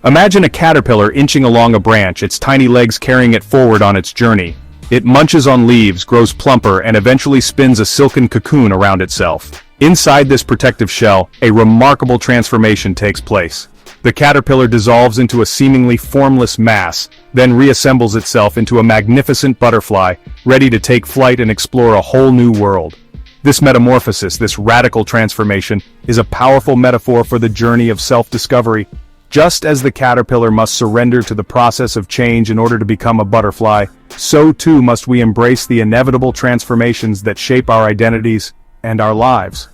Imagine a caterpillar inching along a branch, its tiny legs carrying it forward on its journey. It munches on leaves, grows plumper, and eventually spins a silken cocoon around itself. Inside this protective shell, a remarkable transformation takes place. The caterpillar dissolves into a seemingly formless mass, then reassembles itself into a magnificent butterfly, ready to take flight and explore a whole new world. This metamorphosis, this radical transformation, is a powerful metaphor for the journey of self-discovery. Just as the caterpillar must surrender to the process of change in order to become a butterfly, so too must we embrace the inevitable transformations that shape our identities and our lives.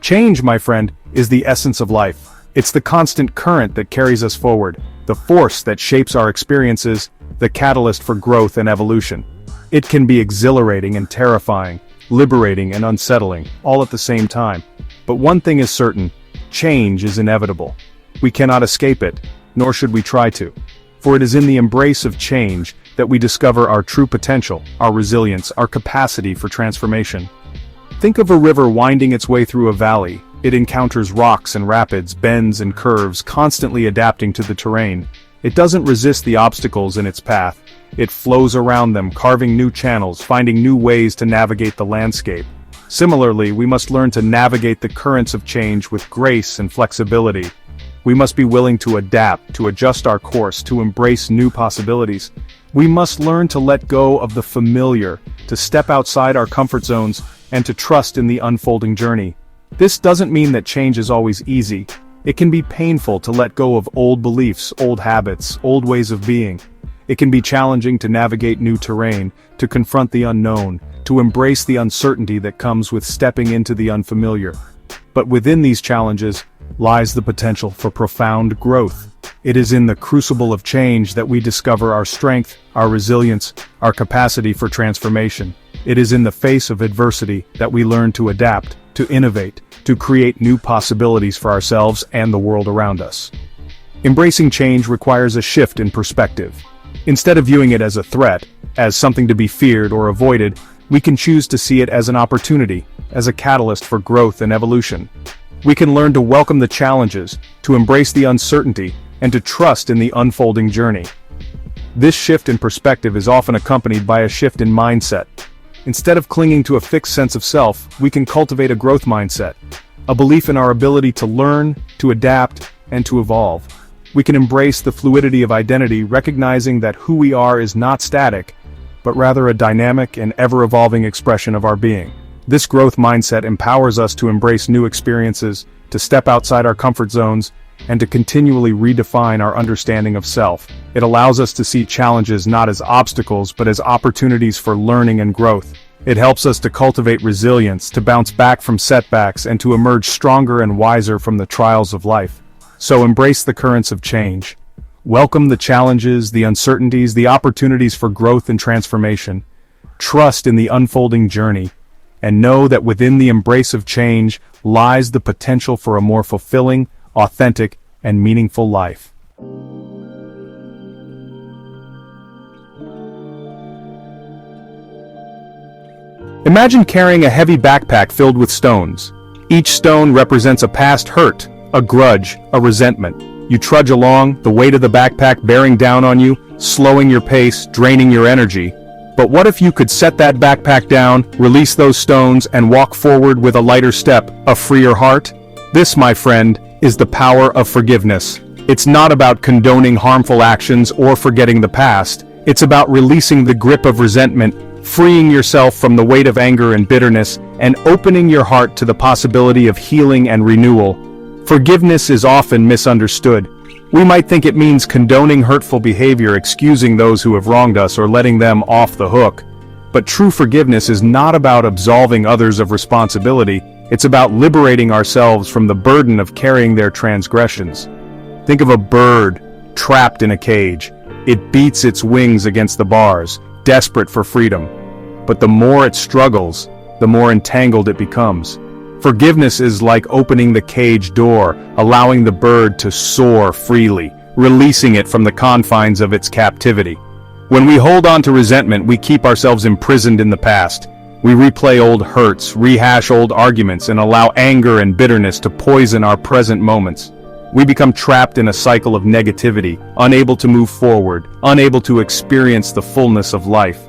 Change, my friend, is the essence of life. It's the constant current that carries us forward, the force that shapes our experiences, the catalyst for growth and evolution. It can be exhilarating and terrifying, liberating and unsettling, all at the same time. But one thing is certain: change is inevitable. We cannot escape it, nor should we try to. For it is in the embrace of change that we discover our true potential, our resilience, our capacity for transformation. Think of a river winding its way through a valley. It encounters rocks and rapids, bends and curves, constantly adapting to the terrain. It doesn't resist the obstacles in its path. It flows around them, carving new channels, finding new ways to navigate the landscape. Similarly, we must learn to navigate the currents of change with grace and flexibility. We must be willing to adapt, to adjust our course, to embrace new possibilities. We must learn to let go of the familiar, to step outside our comfort zones, and to trust in the unfolding journey. This doesn't mean that change is always easy. It can be painful to let go of old beliefs, old habits, old ways of being. It can be challenging to navigate new terrain, to confront the unknown, to embrace the uncertainty that comes with stepping into the unfamiliar. But within these challenges lies the potential for profound growth. It is in the crucible of change that we discover our strength, our resilience, our capacity for transformation. It is in the face of adversity that we learn to adapt, to innovate, to create new possibilities for ourselves and the world around us. Embracing change requires a shift in perspective. Instead of viewing it as a threat, as something to be feared or avoided, we can choose to see it as an opportunity, as a catalyst for growth and evolution. We can learn to welcome the challenges, to embrace the uncertainty, and to trust in the unfolding journey. This shift in perspective is often accompanied by a shift in mindset. Instead of clinging to a fixed sense of self, we can cultivate a growth mindset, a belief in our ability to learn, to adapt, and to evolve. We can embrace the fluidity of identity, recognizing that who we are is not static, but rather a dynamic and ever-evolving expression of our being. This growth mindset empowers us to embrace new experiences, to step outside our comfort zones, and to continually redefine our understanding of self. It allows us to see challenges not as obstacles but as opportunities for learning and growth. It helps us to cultivate resilience, to bounce back from setbacks, and to emerge stronger and wiser from the trials of life. So embrace the currents of change. Welcome the challenges, the uncertainties, the opportunities for growth and transformation. Trust in the unfolding journey, and know that within the embrace of change lies the potential for a more fulfilling, authentic, and meaningful life. Imagine carrying a heavy backpack filled with stones. Each stone represents a past hurt, a grudge, a resentment. You trudge along, the weight of the backpack bearing down on you, slowing your pace, draining your energy. But what if you could set that backpack down, release those stones, and walk forward with a lighter step, a freer heart? This, my friend, is the power of forgiveness. It's not about condoning harmful actions or forgetting the past. It's about releasing the grip of resentment, freeing yourself from the weight of anger and bitterness, and opening your heart to the possibility of healing and renewal. Forgiveness is often misunderstood. We might think it means condoning hurtful behavior, excusing those who have wronged us, or letting them off the hook. But true forgiveness is not about absolving others of responsibility. It's about liberating ourselves from the burden of carrying their transgressions. Think of a bird trapped in a cage. It beats its wings against the bars, desperate for freedom. But the more it struggles, the more entangled it becomes. Forgiveness is like opening the cage door, allowing the bird to soar freely, releasing it from the confines of its captivity. When we hold on to resentment, we keep ourselves imprisoned in the past. We replay old hurts, rehash old arguments, and allow anger and bitterness to poison our present moments. We become trapped in a cycle of negativity, unable to move forward, unable to experience the fullness of life.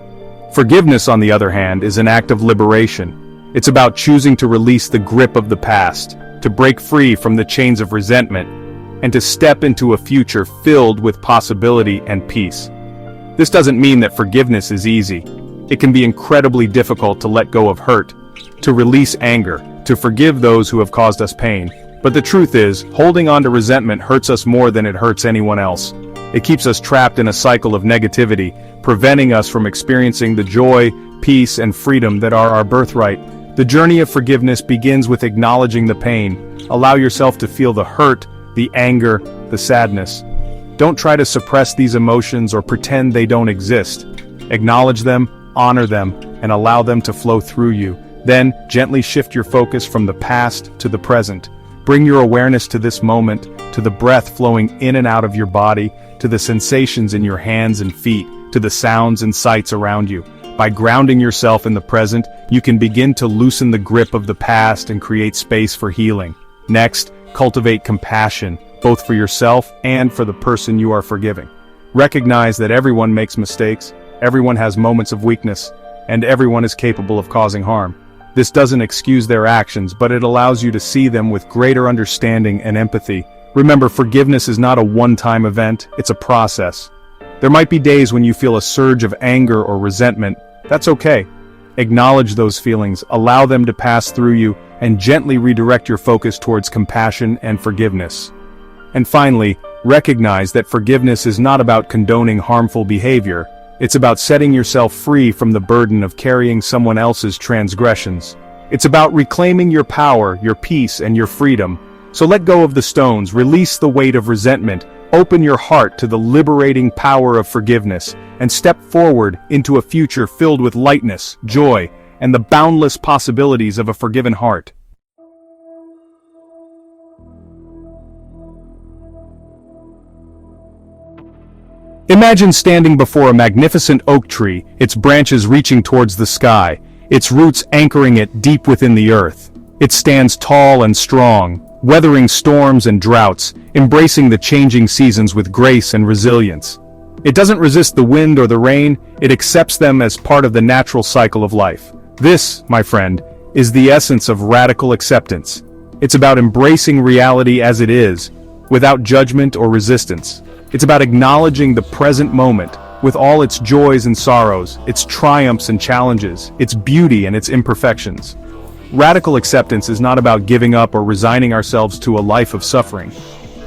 Forgiveness, on the other hand, is an act of liberation. It's about choosing to release the grip of the past, to break free from the chains of resentment, and to step into a future filled with possibility and peace. This doesn't mean that forgiveness is easy. It can be incredibly difficult to let go of hurt, to release anger, to forgive those who have caused us pain. But the truth is, holding on to resentment hurts us more than it hurts anyone else. It keeps us trapped in a cycle of negativity, preventing us from experiencing the joy, peace, and freedom that are our birthright. The journey of forgiveness begins with acknowledging the pain. Allow yourself to feel the hurt, the anger, the sadness. Don't try to suppress these emotions or pretend they don't exist. Acknowledge them, honor them, and allow them to flow through you. Then, gently shift your focus from the past to the present. Bring your awareness to this moment, to the breath flowing in and out of your body, to the sensations in your hands and feet, to the sounds and sights around you. By grounding yourself in the present, you can begin to loosen the grip of the past and create space for healing. Next, cultivate compassion, both for yourself and for the person you are forgiving. Recognize that everyone makes mistakes, everyone has moments of weakness, and everyone is capable of causing harm. This doesn't excuse their actions, but it allows you to see them with greater understanding and empathy. Remember, forgiveness is not a one-time event, it's a process. There might be days when you feel a surge of anger or resentment. That's okay. Acknowledge those feelings, allow them to pass through you, and gently redirect your focus towards compassion and forgiveness. And finally, recognize that forgiveness is not about condoning harmful behavior. It's about setting yourself free from the burden of carrying someone else's transgressions. It's about reclaiming your power, your peace, and your freedom. So let go of the stones, release the weight of resentment, open your heart to the liberating power of forgiveness, and step forward into a future filled with lightness, joy, and the boundless possibilities of a forgiven heart. Imagine standing before a magnificent oak tree, its branches reaching towards the sky, its roots anchoring it deep within the earth. It stands tall and strong, weathering storms and droughts, embracing the changing seasons with grace and resilience. It doesn't resist the wind or the rain, it accepts them as part of the natural cycle of life. This, my friend, is the essence of radical acceptance. It's about embracing reality as it is, without judgment or resistance. It's about acknowledging the present moment, with all its joys and sorrows, its triumphs and challenges, its beauty and its imperfections. Radical acceptance is not about giving up or resigning ourselves to a life of suffering.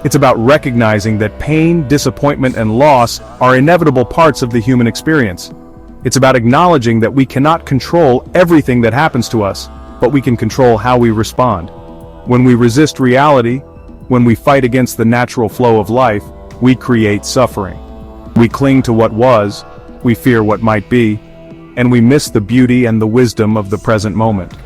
It's about recognizing that pain, disappointment, and loss are inevitable parts of the human experience. It's about acknowledging that we cannot control everything that happens to us, but we can control how we respond. When we resist reality, when we fight against the natural flow of life, we create suffering. We cling to what was, we fear what might be, and we miss the beauty and the wisdom of the present moment.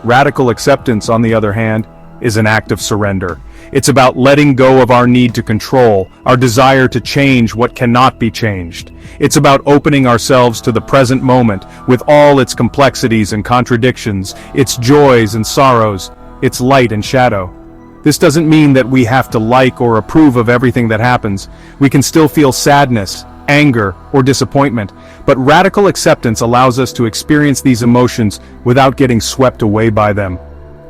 Radical acceptance, on the other hand, is an act of surrender. It's about letting go of our need to control, our desire to change what cannot be changed. It's about opening ourselves to the present moment, with all its complexities and contradictions, its joys and sorrows, its light and shadow. This doesn't mean that we have to like or approve of everything that happens. We can still feel sadness, anger, or disappointment, but radical acceptance allows us to experience these emotions without getting swept away by them.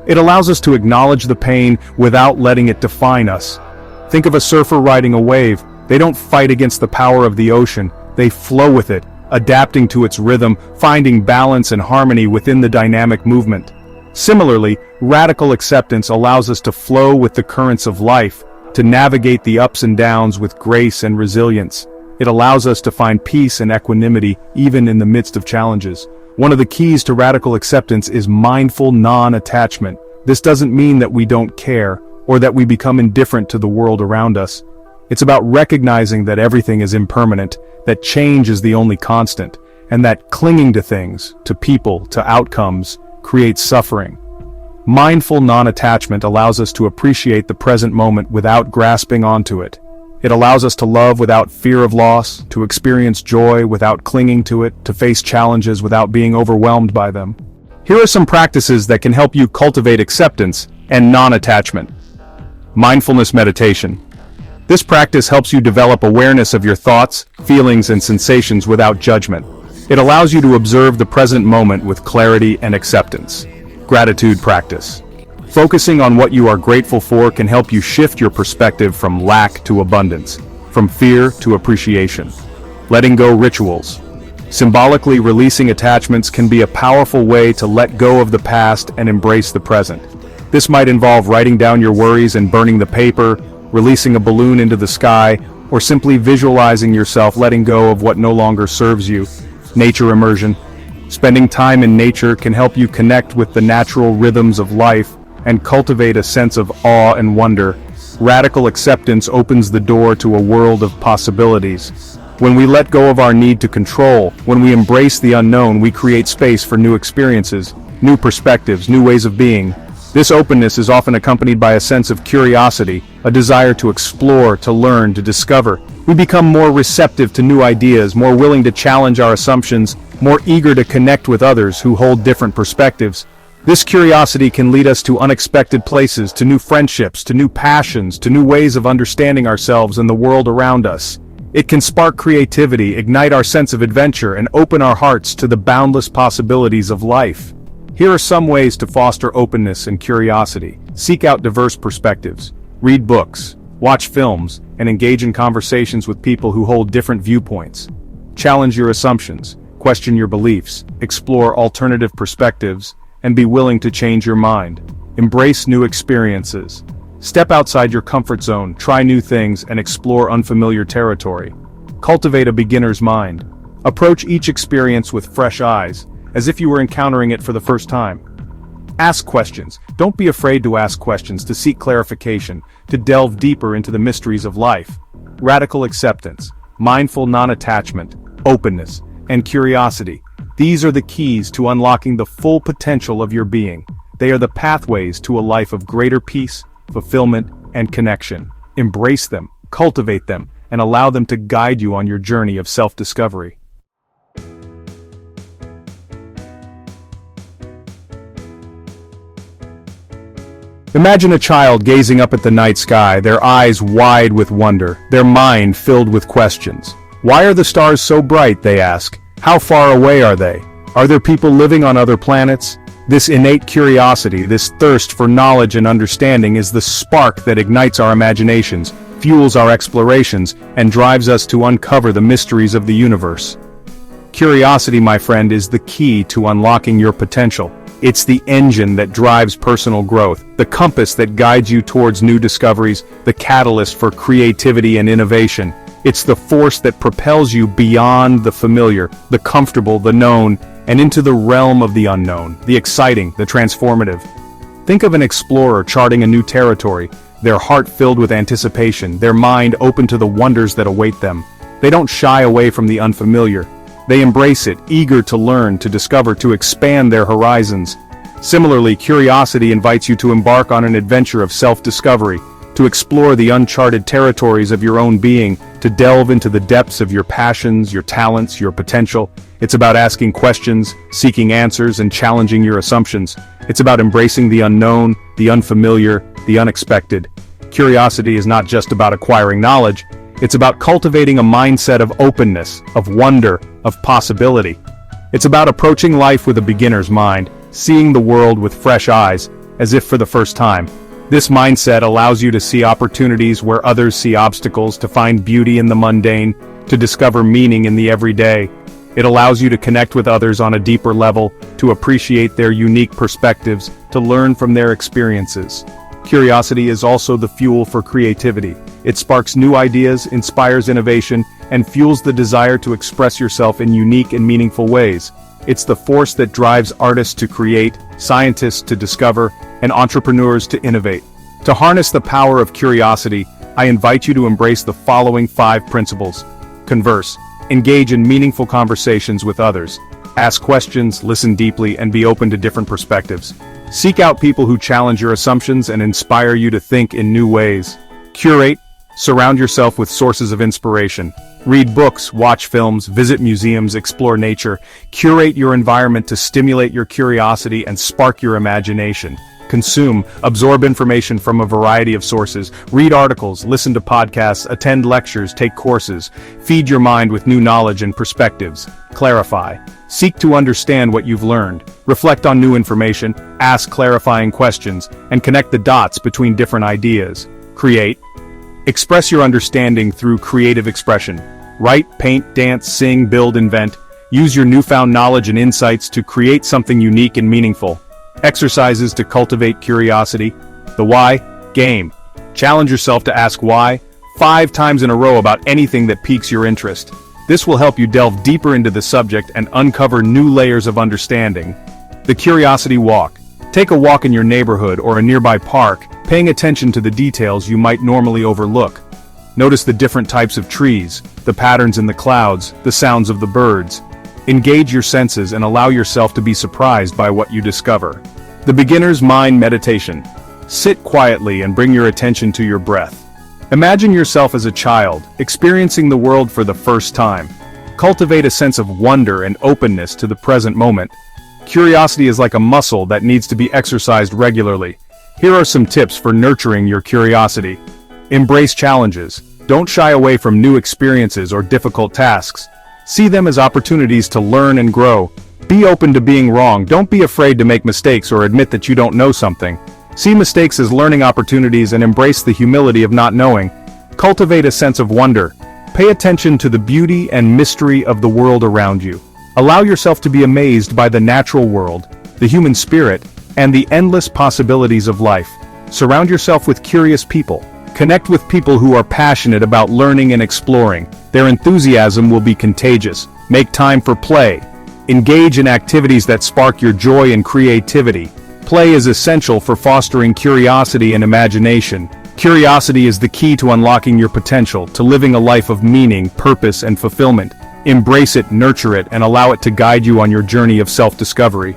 It allows us to acknowledge the pain without letting it define us. Think of a surfer riding a wave. They don't fight against the power of the ocean, they flow with it, adapting to its rhythm, finding balance and harmony within the dynamic movement. Similarly, radical acceptance allows us to flow with the currents of life, to navigate the ups and downs with grace and resilience. It allows us to find peace and equanimity even in the midst of challenges. One of the keys to radical acceptance is mindful non-attachment. This doesn't mean that we don't care, or that we become indifferent to the world around us. It's about recognizing that everything is impermanent, that change is the only constant, and that clinging to things, to people, to outcomes, creates suffering. Mindful non-attachment allows us to appreciate the present moment without grasping onto it. It allows us to love without fear of loss, to experience joy without clinging to it, to face challenges without being overwhelmed by them. Here are some practices that can help you cultivate acceptance and non-attachment. Mindfulness meditation. This practice helps you develop awareness of your thoughts, feelings, and sensations without judgment. It allows you to observe the present moment with clarity and acceptance. Gratitude practice. Focusing on what you are grateful for can help you shift your perspective from lack to abundance, from fear to appreciation. Letting go rituals. Symbolically releasing attachments can be a powerful way to let go of the past and embrace the present. This might involve writing down your worries and burning the paper, releasing a balloon into the sky, or simply visualizing yourself letting go of what no longer serves you. Nature immersion. Spending time in nature can help you connect with the natural rhythms of life and cultivate a sense of awe and wonder. Radical acceptance opens the door to a world of possibilities. When we let go of our need to control, when we embrace the unknown, we create space for new experiences, new perspectives, new ways of being. This openness is often accompanied by a sense of curiosity, a desire to explore, to learn, to discover. We become more receptive to new ideas, more willing to challenge our assumptions, more eager to connect with others who hold different perspectives. This curiosity can lead us to unexpected places, to new friendships, to new passions, to new ways of understanding ourselves and the world around us. It can spark creativity, ignite our sense of adventure, and open our hearts to the boundless possibilities of life. Here are some ways to foster openness and curiosity. Seek out diverse perspectives. Read books, watch films, and engage in conversations with people who hold different viewpoints. Challenge your assumptions, question your beliefs, explore alternative perspectives, and be willing to change your mind. Embrace new experiences. Step outside your comfort zone, try new things, and explore unfamiliar territory. Cultivate a beginner's mind. Approach each experience with fresh eyes, as if you were encountering it for the first time. Ask questions. Don't be afraid to ask questions, to seek clarification, to delve deeper into the mysteries of life. Radical acceptance, mindful non-attachment, openness, and curiosity. These are the keys to unlocking the full potential of your being. They are the pathways to a life of greater peace, fulfillment, and connection. Embrace them, cultivate them, and allow them to guide you on your journey of self-discovery. Imagine a child gazing up at the night sky, their eyes wide with wonder, their mind filled with questions. Why are the stars so bright, they ask. How far away are they? Are there people living on other planets? This innate curiosity, this thirst for knowledge and understanding is the spark that ignites our imaginations, fuels our explorations, and drives us to uncover the mysteries of the universe. Curiosity, my friend, is the key to unlocking your potential. It's the engine that drives personal growth, the compass that guides you towards new discoveries, the catalyst for creativity and innovation. It's the force that propels you beyond the familiar, the comfortable, the known, and into the realm of the unknown, the exciting, the transformative. Think of an explorer charting a new territory, their heart filled with anticipation, their mind open to the wonders that await them. They don't shy away from the unfamiliar. They embrace it, eager to learn, to discover, to expand their horizons. Similarly, curiosity invites you to embark on an adventure of self-discovery, to explore the uncharted territories of your own being, to delve into the depths of your passions, your talents, your potential. It's about asking questions, seeking answers, and challenging your assumptions. It's about embracing the unknown, the unfamiliar, the unexpected. Curiosity is not just about acquiring knowledge. It's about cultivating a mindset of openness, of wonder, of possibility. It's about approaching life with a beginner's mind, seeing the world with fresh eyes, as if for the first time. This mindset allows you to see opportunities where others see obstacles, to find beauty in the mundane, to discover meaning in the everyday. It allows you to connect with others on a deeper level, to appreciate their unique perspectives, to learn from their experiences. Curiosity is also the fuel for creativity. It sparks new ideas, inspires innovation, and fuels the desire to express yourself in unique and meaningful ways. It's the force that drives artists to create, scientists to discover, and entrepreneurs to innovate. To harness the power of curiosity, I invite you to embrace the following 5 principles. Converse. Engage in meaningful conversations with others. Ask questions, listen deeply, and be open to different perspectives. Seek out people who challenge your assumptions and inspire you to think in new ways. Curate. Surround yourself with sources of inspiration. Read books, watch films, visit museums, explore nature. Curate your environment to stimulate your curiosity and spark your imagination. Consume, absorb information from a variety of sources, read articles, listen to podcasts, attend lectures, take courses, feed your mind with new knowledge and perspectives, clarify. Seek to understand what you've learned, reflect on new information, ask clarifying questions, and connect the dots between different ideas. Create. Express your understanding through creative expression. Write, paint, dance, sing, build, invent. Use your newfound knowledge and insights to create something unique and meaningful. Exercises to cultivate curiosity. The why game. Challenge yourself to ask why 5 times in a row about anything that piques your interest. This will help you delve deeper into the subject and uncover new layers of understanding. The curiosity walk. Take a walk in your neighborhood or a nearby park, paying attention to the details you might normally overlook. Notice the different types of trees, the patterns in the clouds, the sounds of the birds. Engage your senses and allow yourself to be surprised by what you discover. The beginner's mind meditation. Sit quietly and bring your attention to your breath. Imagine yourself as a child, experiencing the world for the first time. Cultivate a sense of wonder and openness to the present moment. Curiosity is like a muscle that needs to be exercised regularly. Here are some tips for nurturing your curiosity. Embrace challenges. Don't shy away from new experiences or difficult tasks. See them as opportunities to learn and grow. Be open to being wrong. Don't be afraid to make mistakes or admit that you don't know something. See mistakes as learning opportunities and embrace the humility of not knowing. Cultivate a sense of wonder. Pay attention to the beauty and mystery of the world around you. Allow yourself to be amazed by the natural world, the human spirit, and the endless possibilities of life. Surround yourself with curious people. Connect with people who are passionate about learning and exploring. Their enthusiasm will be contagious. Make time for play. Engage in activities that spark your joy and creativity. Play is essential for fostering curiosity and imagination. Curiosity is the key to unlocking your potential, to living a life of meaning, purpose, and fulfillment. Embrace it, nurture it, and allow it to guide you on your journey of self-discovery.